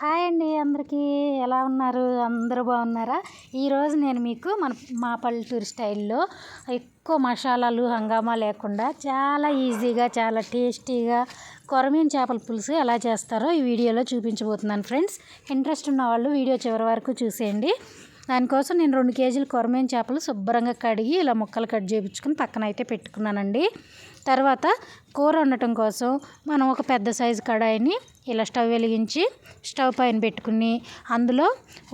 Hi అండి అందరికీ. ఎలా ఉన్నారు? అందరూ బాగున్నారా? ఈరోజు నేను మీకు మా పల్లెటూరు స్టైల్లో ఎక్కువ మసాలాలు హంగామా లేకుండా చాలా ఈజీగా చాలా టేస్టీగా కొరమీను చేపల పులుసు ఎలా చేస్తారో ఈ వీడియోలో చూపించబోతున్నాను ఫ్రెండ్స్. ఇంట్రెస్ట్ ఉన్న వాళ్ళు వీడియో చివరి వరకు చూసేయండి. దానికోసం నేను 2 కేజీలు కొరమీను చేపలు శుభ్రంగా కడిగి ఇలా ముక్కలు కట్ చేయించుకుని పక్కన అయితే పెట్టుకున్నానండి. తర్వాత కూర వండటం కోసం మనం ఒక పెద్ద సైజు కడాయిని ఇలా స్టవ్ వెలిగించి స్టవ్ పైన పెట్టుకుని అందులో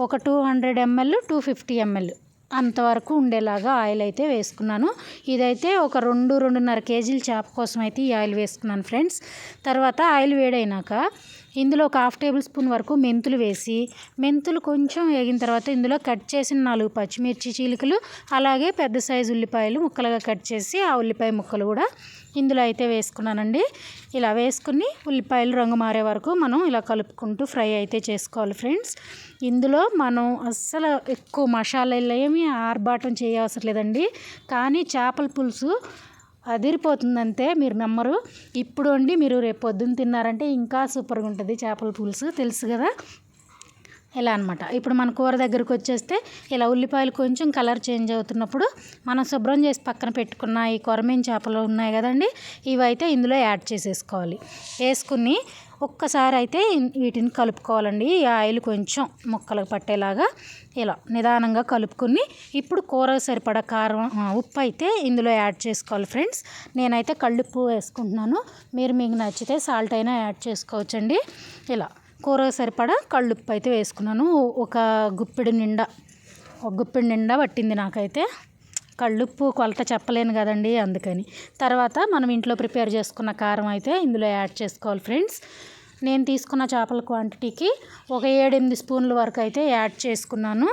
ఒక 200 ml 250 ml అంతవరకు ఉండేలాగా ఆయిల్ అయితే వేసుకున్నాను. ఇదైతే ఒక 2-2.5 కేజీల చేప కోసం అయితే ఈ ఆయిల్ వేసుకున్నాను ఫ్రెండ్స్. తర్వాత ఆయిల్ వేడైనాక ఇందులో ఒక 1/2 టేబుల్ స్పూన్ వరకు మెంతులు వేసి, మెంతులు కొంచెం వేగిన తర్వాత ఇందులో కట్ చేసిన 4 పచ్చిమిర్చి చీలికలు, అలాగే పెద్ద సైజు ఉల్లిపాయలు ముక్కలుగా కట్ చేసి ఆ ఉల్లిపాయ ముక్కలు కూడా ఇందులో అయితే వేసుకున్నానండి. ఇలా వేసుకుని ఉల్లిపాయలు రంగు మారే వరకు మనం ఇలా కలుపుకుంటూ ఫ్రై అయితే చేసుకోవాలి ఫ్రెండ్స్. ఇందులో మనం అస్సలు ఎక్కువ మసాలాలు ఏమీ ఆర్భాటం చేయవసరం లేదండి. కానీ చేపల పులుసు అదిరిపోతుందంటే మీరు నమ్మరు. ఇప్పుడు వండి మీరు రేపు పొద్దున్న తిన్నారంటే ఇంకా సూపర్గా ఉంటుంది చేపల పులుసు, తెలుసు కదా. ఇలా అనమాట. ఇప్పుడు మన కూర దగ్గరికి వచ్చేస్తే ఇలా ఉల్లిపాయలు కొంచెం కలర్ చేంజ్ అవుతున్నప్పుడు మనం శుభ్రం చేసి పక్కన పెట్టుకున్న ఈ కొరమీను చేపలు ఉన్నాయి కదండి, ఇవైతే ఇందులో యాడ్ చేసేసుకోవాలి. వేసుకుని ఒక్కసారి అయితే వీటిని కలుపుకోవాలండి. ఈ ఆయిల్ కొంచెం ముక్కలకు పట్టేలాగా ఇలా నిదానంగా కలుపుకుని ఇప్పుడు కూర సరిపడా కారం ఉప్పు అయితే ఇందులో యాడ్ చేసుకోవాలి ఫ్రెండ్స్. నేనైతే కళ్ళుప్పు వేసుకుంటున్నాను. మీకు నచ్చితే సాల్ట్ అయినా యాడ్ చేసుకోవచ్చండి. ఇలా కూర సరిపడా కళ్ళుప్పు అయితే వేసుకున్నాను. ఒక గుప్పెడు నిండా పట్టింది నాకైతే. కళ్ళుప్పు కొలత చెప్పలేను కదండి, అందుకని. తర్వాత మనం ఇంట్లో ప్రిపేర్ చేసుకున్న కారం అయితే ఇందులో యాడ్ చేసుకోవాలి ఫ్రెండ్స్. నేను తీసుకున్న చేపల క్వాంటిటీకి ఒక 7-8 స్పూన్ల వరకు అయితే యాడ్ చేసుకున్నాను.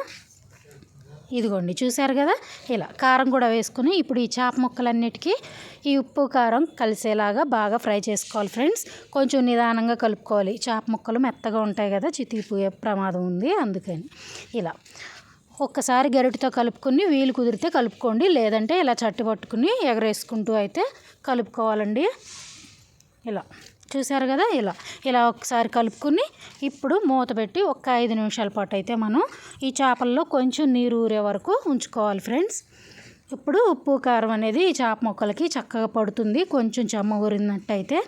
ఇదిగోండి, చూశారు కదా. ఇలా కారం కూడా వేసుకుని ఇప్పుడు ఈ చేప ముక్కలన్నిటికీ ఈ ఉప్పు కారం కలిసేలాగా బాగా ఫ్రై చేసుకోవాలి ఫ్రెండ్స్. కొంచెం నిదానంగా కలుపుకోవాలి. చేప ముక్కలు మెత్తగా ఉంటాయి కదా, చితికిపోయే ప్రమాదం ఉంది, అందుకని. ఇలా ఒక్కసారి గరిటెతో కలుపుకుని వీలు కుదిరితే కలుపుకోండి, లేదంటే ఇలా చట్టు పట్టుకుని ఎగరేసుకుంటూ అయితే కలుపుకోవాలండి. ఇలా చూశారు కదా. ఇలా ఒకసారి కలుపుకుని ఇప్పుడు మూత పెట్టి ఒక 5 నిమిషాల పాటు అయితే మనం ఈ చేపల్లో కొంచెం నీరు ఊరే వరకు ఉంచుకోవాలి ఫ్రెండ్స్. ఇప్పుడు ఉప్పు కారం అనేది ఈ చేప ముక్కలకి చక్కగా పడుతుంది. కొంచెం చెమ్మ ఊరినట్టయితే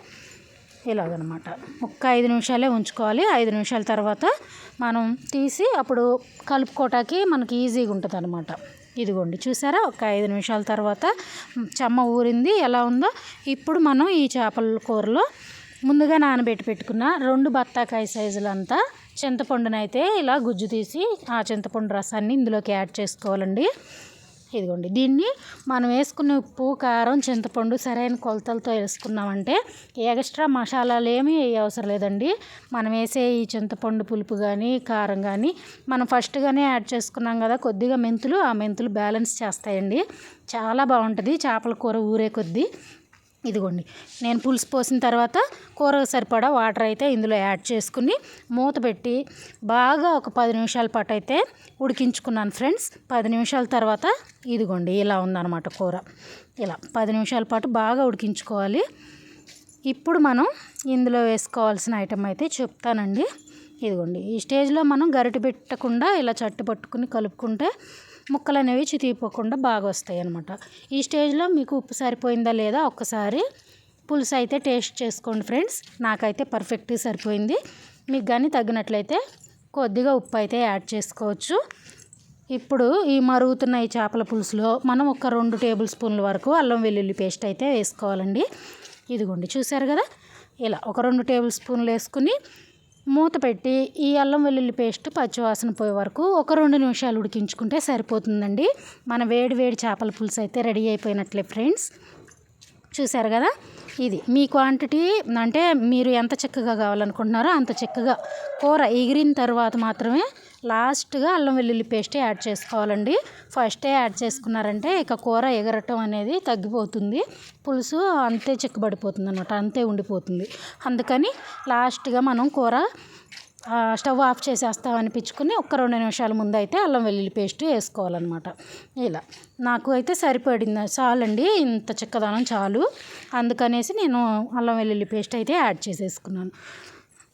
ఇలాగనమాట. ఒక్క 5 నిమిషాలే ఉంచుకోవాలి. 5 నిమిషాల తర్వాత మనం తీసి అప్పుడు కలుపుకోవటానికి మనకి ఈజీగా ఉంటుంది అనమాట. ఇదిగోండి, చూసారా. ఒక 5 నిమిషాల తర్వాత చెమ్మ ఊరింది. ఎలా ఉందో ఇప్పుడు మనం ఈ చేపల కూరలో ముందుగా నానబెట్టి పెట్టుకున్న 2 బత్తాకాయ సైజులంతా చింతపండునైతే ఇలా గుజ్జు తీసి ఆ చింతపండు రసాన్ని ఇందులోకి యాడ్ చేసుకోవాలండి. ఇదిగోండి, దీన్ని మనం వేసుకున్న ఉప్పు కారం చింతపండు సరైన కొలతలతో వేసుకున్నామంటే ఎక్స్ట్రా మసాలాలు ఏమీ అవసరం లేదండి. మనం వేసే ఈ చింతపండు పులుపు కానీ కారం కానీ మనం ఫస్ట్గానే యాడ్ చేసుకున్నాం కదా కొద్దిగా మెంతులు, ఆ మెంతులు బ్యాలెన్స్ చేస్తాయండి. చాలా బాగుంటుంది చేపల కూర ఊరే కొద్దీ. ఇదిగోండి, నేను పులుసు పోసిన తర్వాత కూరకు సరిపడా వాటర్ అయితే ఇందులో యాడ్ చేసుకుని మూత పెట్టి బాగా ఒక 10 నిమిషాల పాటు అయితే ఉడికించుకున్నాను ఫ్రెండ్స్. 10 నిమిషాల తర్వాత ఇదిగోండి ఇలా ఉందన్నమాట కూర. ఇలా 10 నిమిషాల పాటు బాగా ఉడికించుకోవాలి. ఇప్పుడు మనం ఇందులో వేసుకోవాల్సిన ఐటెం అయితే చెప్తానండి. ఇదిగోండి, ఈ స్టేజ్లో మనం గరిటె పెట్టకుండా ఇలా చట్టు పట్టుకుని కలుపుకుంటే ముక్కలు అనేవి చితికిపోకుండా బాగా వస్తాయి అన్నమాట. ఈ స్టేజ్లో మీకు ఉప్పు సరిపోయిందా లేదా ఒక్కసారి పులుసు అయితే టేస్ట్ చేసుకోండి ఫ్రెండ్స్. నాకైతే పర్ఫెక్ట్గా సరిపోయింది. మీకు కానీ తగ్గినట్లయితే కొద్దిగా ఉప్పు అయితే యాడ్ చేసుకోవచ్చు. ఇప్పుడు ఈ మరుగుతున్న ఈ చేపల పులుసులో మనం ఒక 2 టేబుల్ స్పూన్ల వరకు అల్లం వెల్లుల్లి పేస్ట్ అయితే వేసుకోవాలండి. ఇదిగోండి, చూసారు కదా. ఇలా ఒక 2 టేబుల్ స్పూన్లు వేసుకుని మూత పెట్టి ఈ అల్లం వెల్లుల్లి పేస్ట్ పచ్చివాసన పోయే వరకు ఒక 2 నిమిషాలు ఉడికించుకుంటే సరిపోతుందండి. మన వేడి చేపల పులుసు అయితే రెడీ అయిపోయినట్లే ఫ్రెండ్స్. చూసారు కదా. ఇది మీ క్వాంటిటీ, అంటే మీరు ఎంత చిక్కగా కావాలనుకుంటున్నారో అంత చిక్కగా. కూర ఎగిరిన తర్వాత మాత్రమే లాస్ట్గా అల్లం వెల్లుల్లి పేస్ట్ యాడ్ చేసుకోవాలండి. ఫస్టే యాడ్ చేసుకున్నారంటే ఇక కూర ఎగరటం అనేది తగ్గిపోతుంది, పులుసు అంతే చిక్కబడిపోతుంది అనమాట, అంతే ఉండిపోతుంది. అందుకని లాస్ట్గా మనం కూర స్టవ్ ఆఫ్ చేసేస్తాం అనిపించుకుని ఒక 2 నిమిషాల ముందు అయితే అల్లం వెల్లుల్లి పేస్ట్ వేసుకోవాలన్నమాట. ఇలా నాకు అయితే సరిపడింది, చాలండి, ఇంత చిక్కదనం చాలు. అందుకనేసి నేను అల్లం వెల్లుల్లి పేస్ట్ అయితే యాడ్ చేసేసుకున్నాను.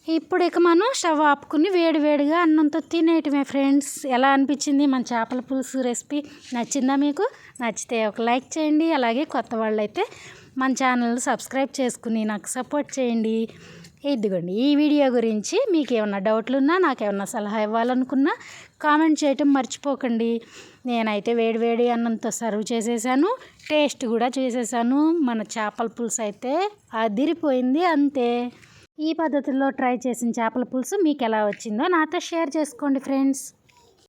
ఇప్పుడు ఇక మనం స్టవ్ ఆపుకుని వేడివేడిగా అన్నంతో తినేయటమే ఫ్రెండ్స్. ఎలా అనిపించింది మన చేపల పులుసు రెసిపీ? నచ్చిందా మీకు? నచ్చితే ఒక లైక్ చేయండి. అలాగే కొత్త వాళ్ళైతే మన ఛానల్ సబ్స్క్రైబ్ చేసుకుని నాకు సపోర్ట్ చేయండి. ఇదిగోండి, ఈ వీడియో గురించి మీకు ఏమన్నా డౌట్లు ఉన్నా, నాకేమన్నా సలహా ఇవ్వాలనుకున్నా కామెంట్ చేయటం మర్చిపోకండి. నేనైతే వేడివేడి అన్నంతో సర్వ్ చేసేసాను, టేస్ట్ కూడా చేసేసాను. మన చేపల పులుసు అయితే అదిరిపోయింది అంతే. ఈ పద్ధతిలో ట్రై చేసిన చేపల పులుసు మీకు ఎలా వచ్చిందో నాతో షేర్ చేసుకోండి ఫ్రెండ్స్.